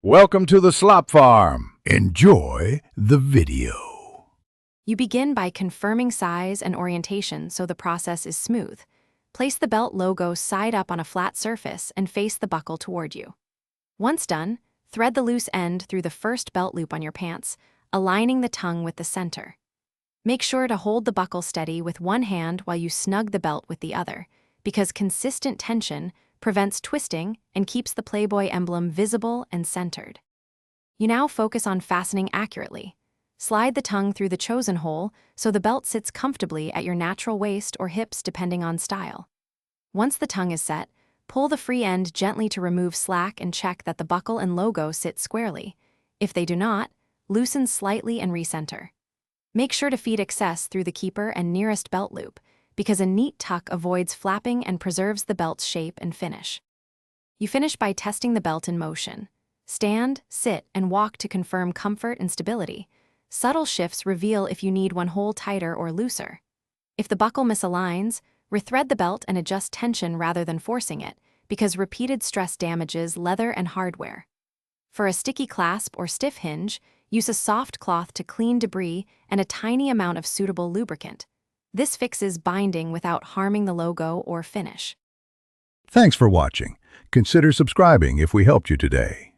Welcome to the Slop Farm. Enjoy the video. You begin by confirming size and orientation so the process is smooth. Place the belt logo side up on a flat surface and face the buckle toward you. Once done, thread the loose end through the first belt loop on your pants, aligning the tongue with the center. Make sure to hold the buckle steady with one hand while you snug the belt with the other, because consistent tension prevents twisting and keeps the Playboy emblem visible and centered. You now focus on fastening accurately. Slide the tongue through the chosen hole so the belt sits comfortably at your natural waist or hips depending on style. Once the tongue is set, pull the free end gently to remove slack and check that the buckle and logo sit squarely. If they do not, loosen slightly and recenter. Make sure to feed excess through the keeper and nearest belt loop, because a neat tuck avoids flapping and preserves the belt's shape and finish. You finish by testing the belt in motion. Stand, sit, and walk to confirm comfort and stability. Subtle shifts reveal if you need one hole tighter or looser. If the buckle misaligns, rethread the belt and adjust tension rather than forcing it, because repeated stress damages leather and hardware. For a sticky clasp or stiff hinge, use a soft cloth to clean debris and a tiny amount of suitable lubricant. This fixes binding without harming the logo or finish. Thanks for watching. Consider subscribing if we helped you today.